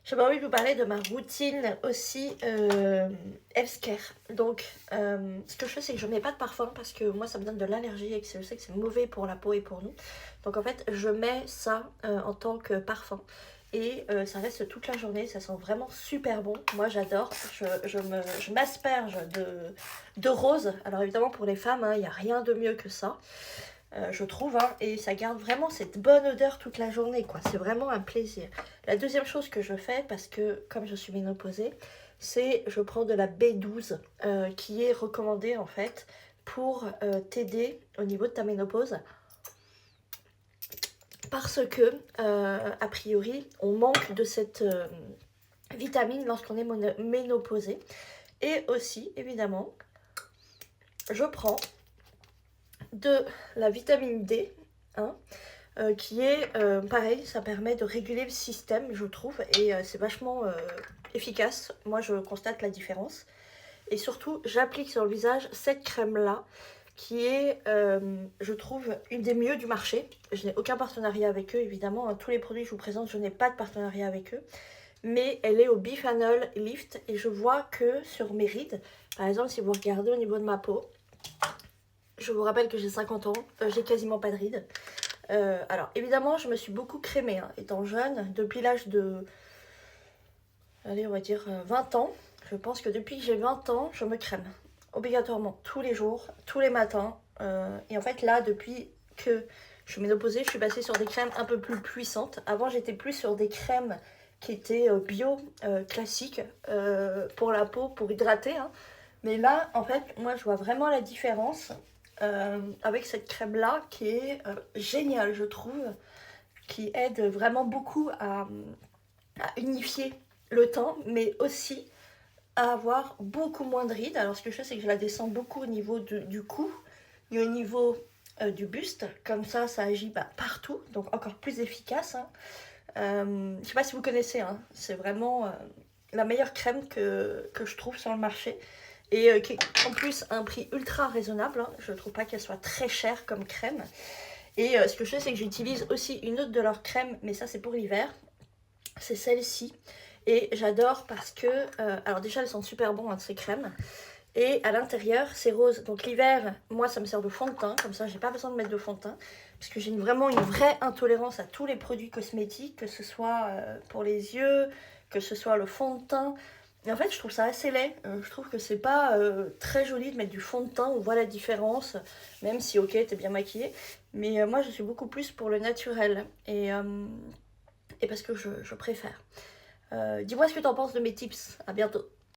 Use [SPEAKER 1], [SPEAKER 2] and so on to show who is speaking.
[SPEAKER 1] J'avais envie de vous parler de ma routine aussi healthcare. Donc, ce que je fais, c'est que je mets pas de parfum parce que moi, ça me donne de l'allergie et que je sais que c'est mauvais pour la peau et pour nous. Donc, en fait, je mets ça en tant que parfum. Et ça reste toute la journée, ça sent vraiment super bon. Moi, j'adore. Je m'asperge de rose. Alors, évidemment, pour les femmes, il n'y a rien de mieux que ça. Je trouve, hein, et ça garde vraiment cette bonne odeur toute la journée, quoi. C'est vraiment un plaisir. La deuxième chose que je fais, parce que comme je suis ménopausée, c'est je prends de la B12 qui est recommandée en fait pour t'aider au niveau de ta ménopause. Parce que, a priori, on manque de cette vitamine lorsqu'on est ménopausé. Et aussi, évidemment, je prends de la vitamine D, hein, qui est pareil, ça permet de réguler le système, je trouve, et c'est vachement efficace. Moi, je constate la différence. Et surtout, j'applique sur le visage cette crème-là, qui est, je trouve, une des mieux du marché. Je n'ai aucun partenariat avec eux, évidemment. Tous les produits que je vous présente, je n'ai pas de partenariat avec eux. Mais elle est au Biphenol Lift, et je vois que sur mes rides, par exemple, si vous regardez au niveau de ma peau, je vous rappelle que j'ai 50 ans, j'ai quasiment pas de rides. Alors évidemment, je me suis beaucoup crémée, hein, étant jeune, depuis l'âge de, allez, on va dire 20 ans. Je pense que depuis que j'ai 20 ans, je me crème. Obligatoirement, tous les jours, tous les matins. Et en fait là, depuis que je suis ménopausée, je suis passée sur des crèmes un peu plus puissantes. Avant, j'étais plus sur des crèmes qui étaient bio, classiques, pour la peau, pour hydrater, hein. Mais là, en fait, moi, je vois vraiment la différence avec cette crème-là qui est géniale, je trouve, qui aide vraiment beaucoup à unifier le teint, mais aussi à avoir beaucoup moins de rides. Alors, ce que je fais, c'est que je la descends beaucoup au niveau du cou et au niveau du buste. Comme ça agit partout, donc encore plus efficace, hein. Je ne sais pas si vous connaissez, hein, c'est vraiment la meilleure crème que je trouve sur le marché. Et qui est en plus un prix ultra raisonnable, hein. Je ne trouve pas qu'elle soit très chère comme crème. Et ce que je fais, c'est que j'utilise aussi une autre de leurs crèmes, mais ça c'est pour l'hiver. C'est celle-ci. Et j'adore parce que, alors déjà elles sont super bonnes, hein, ces crèmes. Et à l'intérieur, c'est rose. Donc l'hiver, moi, ça me sert de fond de teint. Comme ça, j'ai pas besoin de mettre de fond de teint. Parce que j'ai vraiment une vraie intolérance à tous les produits cosmétiques, que ce soit pour les yeux, que ce soit le fond de teint. Et en fait, je trouve ça assez laid. Je trouve que c'est pas très joli de mettre du fond de teint. On voit la différence, même si, ok, t'es bien maquillée. Mais moi, je suis beaucoup plus pour le naturel. Et parce que je préfère. Dis-moi ce que t'en penses de mes tips. À bientôt.